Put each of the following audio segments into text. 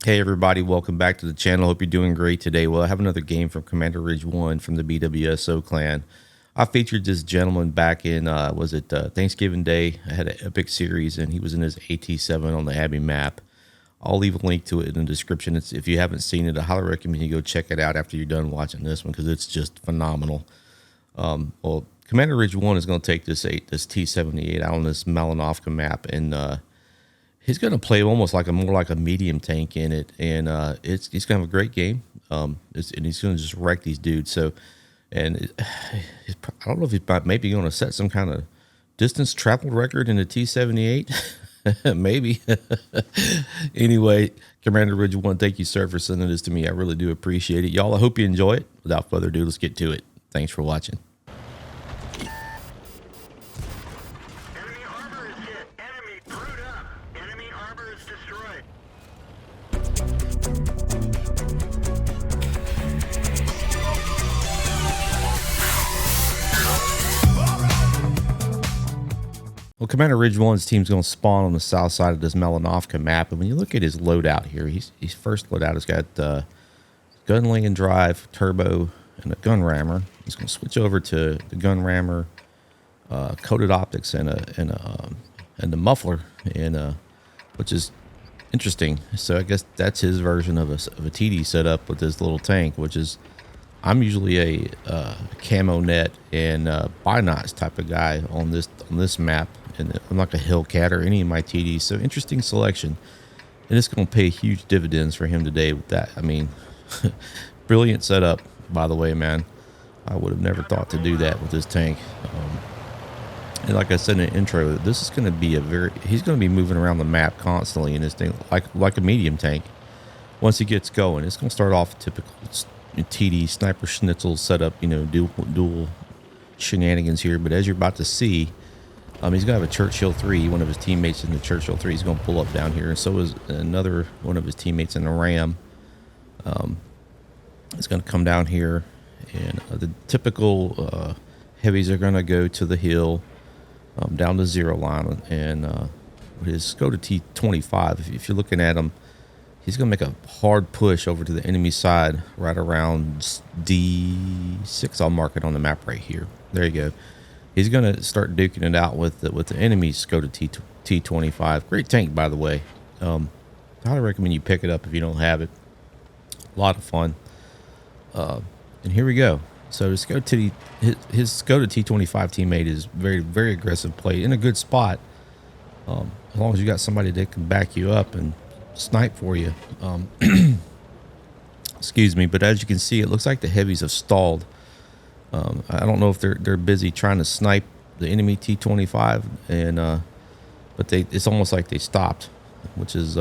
Hey everybody, welcome back to the channel. Hope you're doing great today. Well, I have another game from CDRridg1 from the BWSO clan. I featured this gentleman back in, Thanksgiving Day. I had an epic series and he was in his AT7 on the Abbey map. I'll leave a link to it in the description. If you haven't seen it, I highly recommend you go check it out after you're done watching this one because it's just phenomenal. Well, CDRridg1 is going to take this T78 out on this Malinvoka map and he's going to play almost like more like a medium tank in it, and he's going to have a great game. And he's going to just wreck these dudes. So, I don't know if he's maybe going to set some kind of distance traveled record in the T78. Maybe. Anyway, CDRridg1, thank you, sir, for sending this to me. I really do appreciate it, y'all. I hope you enjoy it. Without further ado, let's get to it. Thanks for watching. Well, CDRridg1's team's going to spawn on the south side of this Malinvoka map, and when you look at his loadout here, his first loadout has got gunling and drive, turbo, and a gun rammer. He's going to switch over to the gun rammer, coated optics, and the muffler, and which is interesting. So I guess that's his version of a TD setup with this little tank, which is I'm usually a camo net and binots type of guy on this map. And I'm like a Hellcat or any of my TDs. So interesting selection. And it's going to pay huge dividends for him today with that. I mean, brilliant setup, by the way, man. I would have never thought to do that with this tank. And like I said in the intro, this is going to be he's going to be moving around the map constantly in this thing, like a medium tank. Once he gets going, it's going to start off typical TD sniper schnitzel setup, dual shenanigans here. But as you're about to see, he's going to have a Churchill 3. One of his teammates in the Churchill 3 is going to pull up down here. And so is another one of his teammates in the Ram. It's going to come down here. And the typical heavies are going to go to the hill, down the zero line. And his go to T25, if you're looking at him, he's going to make a hard push over to the enemy side right around D6. I'll mark it on the map right here. There you go. He's going to start duking it out with the enemies go to T25. Great tank, by the way. I highly recommend you pick it up if you don't have it. A lot of fun. And here we go. So his go to T25 teammate is very, very aggressive play in a good spot. As long as you got somebody that can back you up and snipe for you. Excuse me, but as you can see, it looks like the heavies have stalled. I don't know if they're busy trying to snipe the enemy T25, and but it's almost like they stopped, which is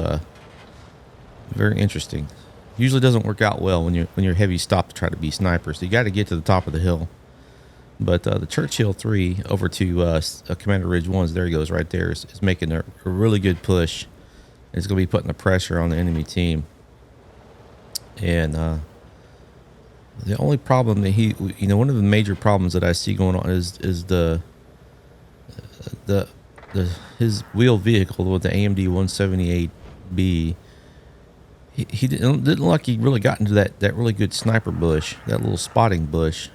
very interesting. Usually doesn't work out well when your heavies stop to try to be snipers. So you got to get to the top of the hill. But the Churchill 3 over to CDRridg1's, there he goes right there, is making a really good push. It's going to be putting the pressure on the enemy team. And the only problem that one of the major problems that I see going on is his wheeled vehicle with the AMD 178B. He didn't look like he really got into that really good sniper bush, that little spotting bush.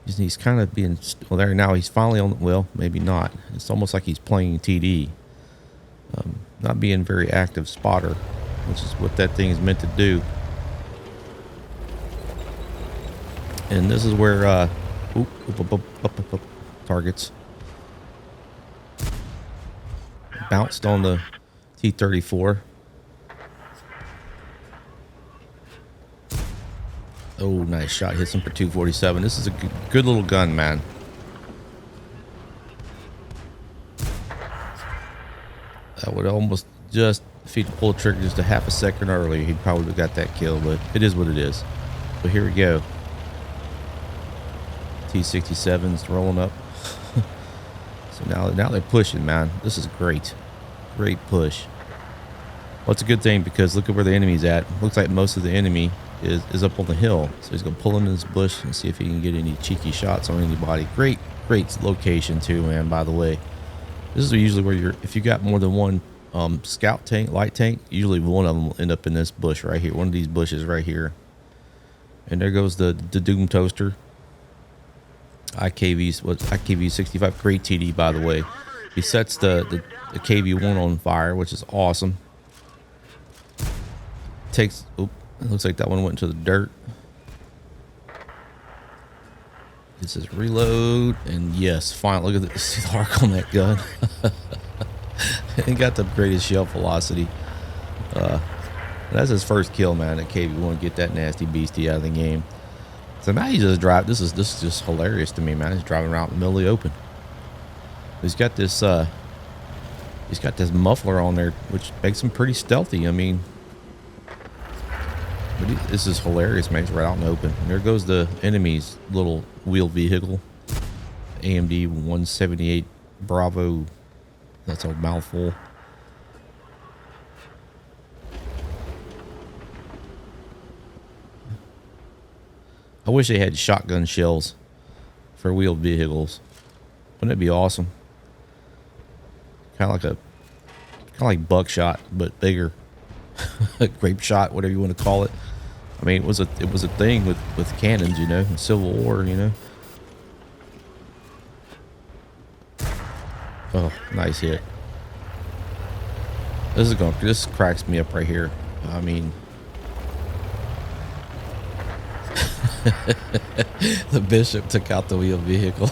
He's kind of being, well, there now he's finally on, well, maybe not. It's almost like he's playing TD. Not being very active spotter, which is what that thing is meant to do. And this is where targets bounced on the T34. Oh, nice shot. Hits him for 247. This is a good little gun, man. That would almost just, if he'd pulled the trigger just a half a second earlier, he'd probably have got that kill, but it is what it is. So here we go. T67's rolling up. So now they're pushing, man. This is great. Great push. Well, it's a good thing because look at where the enemy's at. Looks like most of the enemy is up on the hill. So he's going to pull into this bush and see if he can get any cheeky shots on anybody. Great location too, man, by the way. This is usually where if you got more than one scout tank, light tank. Usually one of them will end up in this bush right here, one of these bushes right here. And there goes the Doom Toaster. IKV 65, great TD by the way. He sets the KV1 on fire, which is awesome. Takes, oop, it looks like that one went into the dirt. It says reload, and yes, finally, look at the, see the arc on that gun. It got the greatest shell velocity. That's his first kill, man. At KV1, get that nasty beastie out of the game. So now he just drive. This is just hilarious to me, man. He's driving around in the middle of the open. He's got this muffler on there, which makes him pretty stealthy. I mean, but this is hilarious, man. He's right out in the open. And there goes the enemy's little wheeled vehicle, AMD 178 Bravo. That's a mouthful. I wish they had shotgun shells for wheeled vehicles. Wouldn't it be awesome? Kind of like buckshot, but bigger. Grape shot, whatever you want to call it. I mean, it was a thing with cannons, you know, in Civil War, you know. Oh, nice hit. This cracks me up right here. I mean, the bishop took out the wheeled vehicle.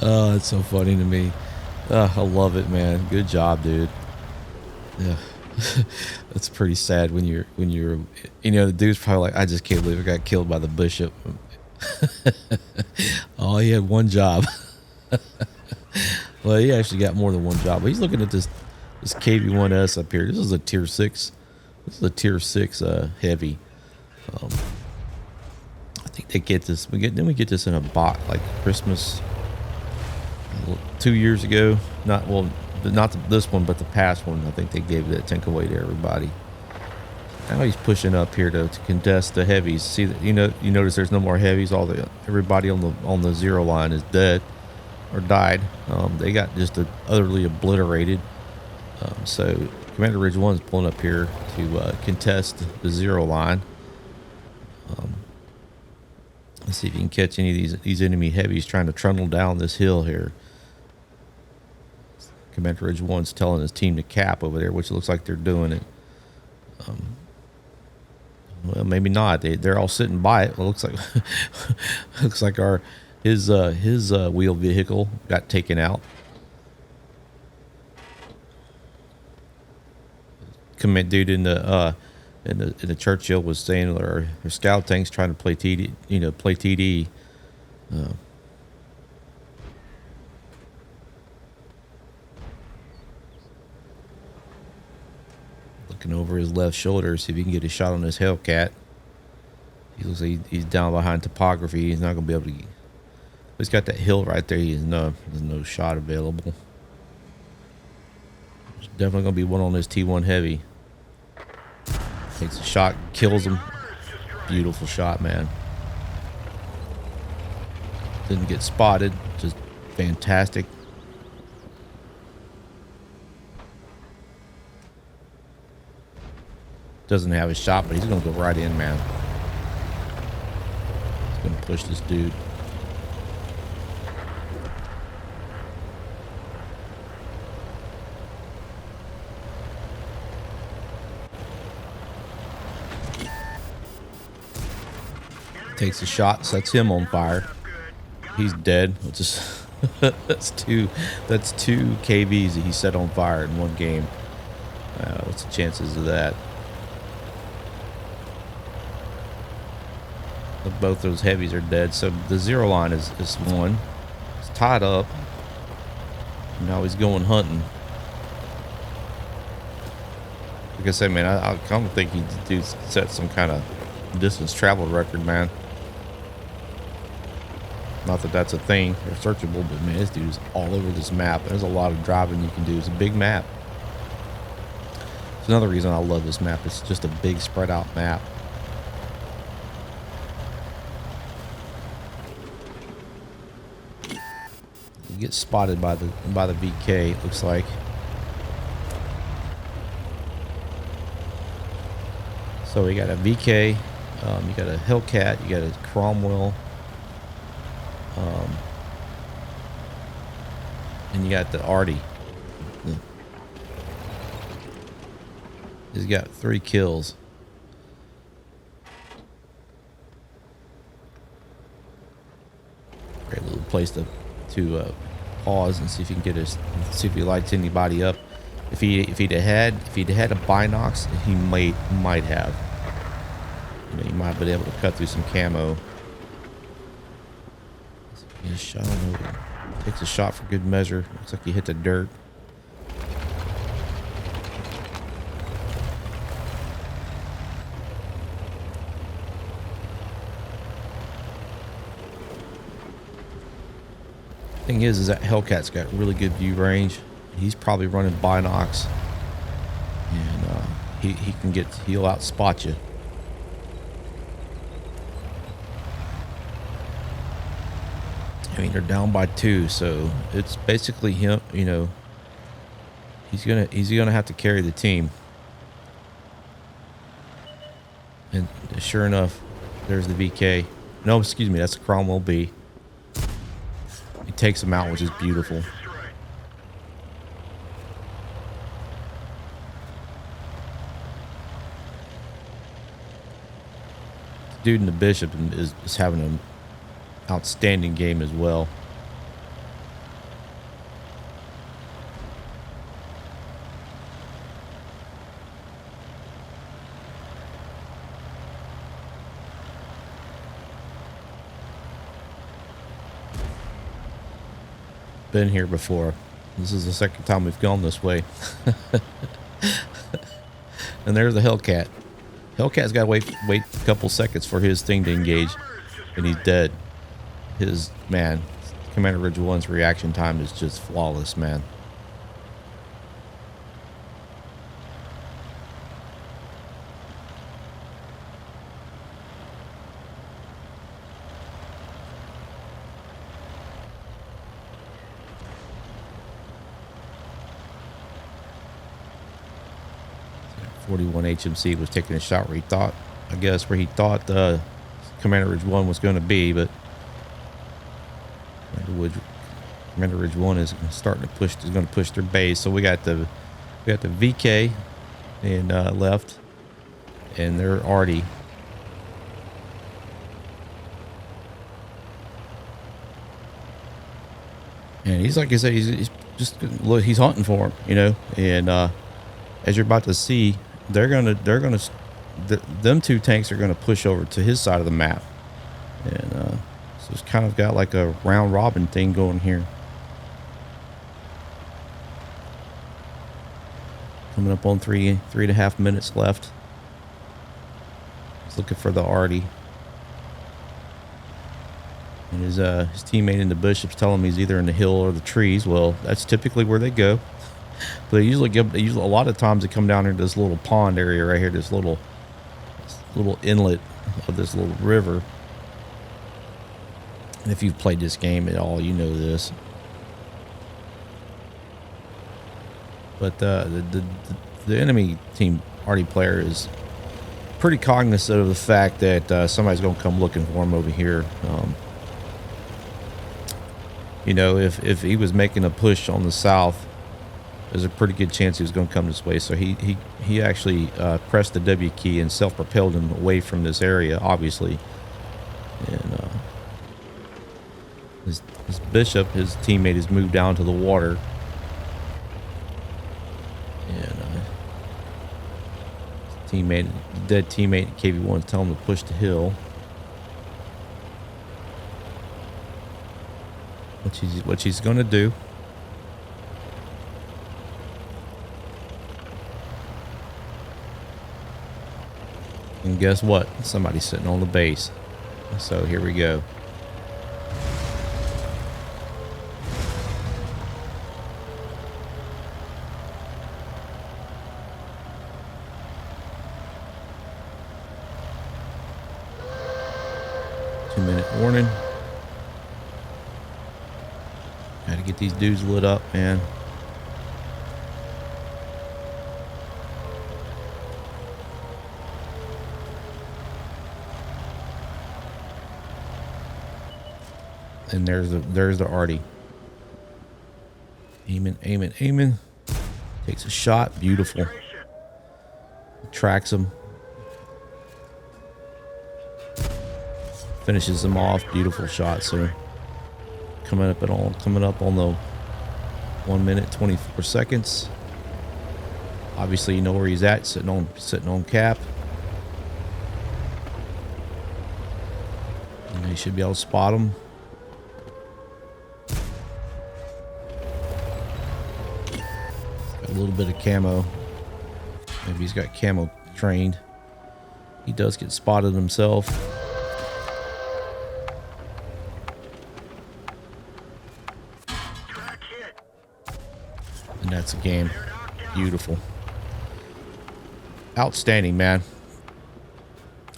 Oh, it's so funny to me. I love it, man. Good job, dude. Yeah. That's pretty sad when you're you know, the dude's probably like, I just can't believe I got killed by the bishop. Oh, he had one job. Well, he actually got more than one job. But he's looking at this KV1S up here. This is a tier 6. This is a tier 6 heavy. I think they get this. We get this in a bot like Christmas 2 years ago. Not this one, but the past one. I think they gave that tank away to everybody. Now he's pushing up here to contest the heavies. See that, you notice there's no more heavies. Everybody on the zero line is dead or died. They got just utterly obliterated. So Commander Ridge 1 is pulling up here to contest the zero line. Let's see if you can catch any of these enemy heavies trying to trundle down this hill here. Commander Ridge 1's telling his team to cap over there, which looks like they're doing it. Well, maybe not. They're all sitting by it. Well, looks like his wheeled vehicle got taken out. Command dude in the Churchill was saying their scout tanks trying to play TD, play TD. Looking over his left shoulder, see if he can get a shot on this Hellcat. He looks like he's down behind topography. He's not going to be able to. He's got that hill right there. There's no shot available. There's definitely going to be one on this T1 heavy. Takes a shot, kills him. Beautiful shot, man. Didn't get spotted. Just fantastic. Doesn't have a shot, but he's going to go right in, man. He's going to push this dude. Takes a shot, sets him on fire. He's dead. Which is that's two KVs that he set on fire in one game. What's the chances of that? But both those heavies are dead. So the zero line is one. It's tied up. Now he's going hunting. Like I said, man, I kind of think he did set some kind of distance travel record, man. Not that that's a thing or searchable, but man, this dude's all over this map. There's a lot of driving you can do. It's a big map. It's another reason I love this map. It's just a big spread out map. He gets spotted by the VK, it looks like. So we got a VK, you got a Hellcat, you got a Cromwell, and you got the Artie. He's got 3 kills. Great little place to pause and see if you can get his, see if he lights anybody up. If he'd had a binox, he might have. You know, he might have been able to cut through some camo. He just shot him over. Takes a shot for good measure. Looks like he hit the dirt. Thing is that Hellcat's got really good view range. He's probably running binox, and he'll outspot you. I mean, they're down by 2, so it's basically him. You know, he's gonna have to carry the team. And sure enough, there's the VK. No, excuse me, that's a Cromwell B. He takes him out, which is beautiful. The dude in the Bishop is having an outstanding game as well. Been here before. This is the second time we've gone this way. And there's the Hellcat. Hellcat's got to wait a couple seconds for his thing to engage, and he's dead. His man, Commander Ridge 1's reaction time is just flawless, man. .41 HMC was taking a shot where he thought, Commander Ridge 1 was going to be, but Commander Ridge 1 is starting to push. Is going to push their base. So we got the VK and left, and they're Artie. And he's, like I said, he's just look. He's hunting for him, you know. And as you're about to see, them 2 tanks are gonna push over to his side of the map, and so it's kind of got like a round robin thing going here. Coming up on 3.5 minutes left. He's looking for the Artie, and his teammate in the Bishop's telling him he's either in the hill or the trees. Well, that's typically where they go. But they usually a lot of times they come down here to this little pond area right here, this little inlet of this little river. And if you've played this game at all, you know this. But the enemy team Artie player is pretty cognizant of the fact that somebody's going to come looking for him over here. You know, if he was making a push on the south, there's a pretty good chance he was going to come this way. So he actually pressed the W key and self-propelled him away from this area, obviously. And his Bishop, his teammate, has moved down to the water. And his dead teammate, KV1, tell him to push the hill. What she's going to do. And guess what? Somebody's sitting on the base. So here we go. Two-minute warning. Gotta get these dudes lit up, man. And there's the Artie. Aiming. Takes a shot. Beautiful. Tracks him. Finishes him off. Beautiful shot, sir. Coming up on the 1 minute 24 seconds. Obviously, you know where he's at. Sitting on cap. And you should be able to spot him. Got a little bit of camo. Maybe he's got camo trained. He does get spotted himself. And that's a game. Beautiful. Outstanding, man.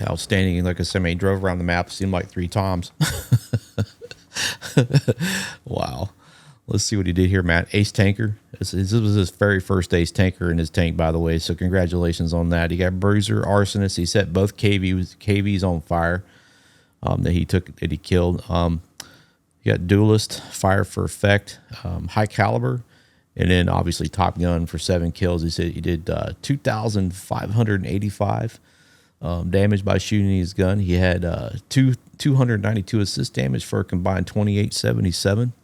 Outstanding. Like I said, man, he drove around the map, seemed like 3 times. Wow. Let's see what he did here, man. Ace tanker. This was his very first ace tanker in his tank, by the way. So congratulations on that. He got bruiser, arsonist. He set both KVs on fire that he killed. He got duelist, fire for effect, high caliber, and then obviously Top Gun for 7 kills. He said he did 2,585 damage by shooting his gun. He had 292 assist damage for a combined 2877.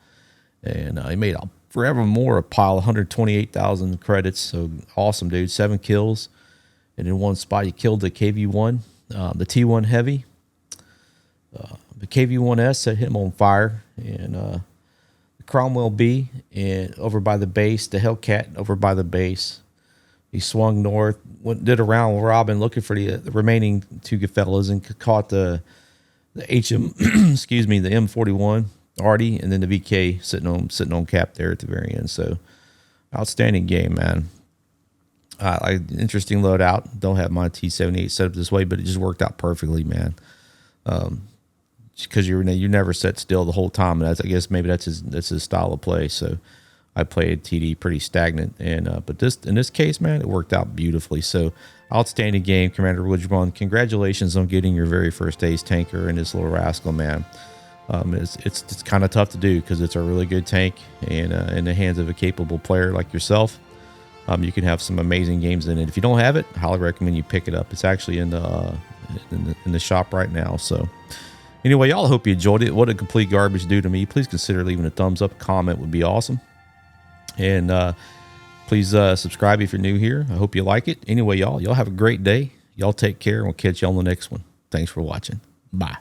And he made forevermore a pile of 128,000 credits. So awesome, dude. 7 kills. And in one spot, he killed the KV-1, the T1 Heavy. The KV-1S hit him on fire. And the Cromwell B and over by the base, the Hellcat over by the base. He swung north, did a round robin looking for the remaining 2 fellas and caught the HM, excuse me, the M41. Artie, and then the VK sitting on cap there at the very end. So outstanding game, man. Interesting loadout. Don't have my T78 set up this way, but it just worked out perfectly, man. Because you never set still the whole time, and I guess maybe that's his style of play. So I played TD pretty stagnant, and but in this case, man, it worked out beautifully. So outstanding game, CDRridg1. Congratulations on getting your very first ace tanker in this little rascal, man. It's kind of tough to do because it's a really good tank, and in the hands of a capable player like yourself, you can have some amazing games in it. If you don't have it, I highly recommend you pick it up. It's actually in the shop right now. So anyway, y'all, I hope you enjoyed it. What a complete garbage do to me. Please consider leaving a thumbs up. A comment would be awesome. And please subscribe if you're new here. I hope you like it. Anyway, y'all have a great day. Y'all take care, and we'll catch y'all on the next one. Thanks for watching. Bye.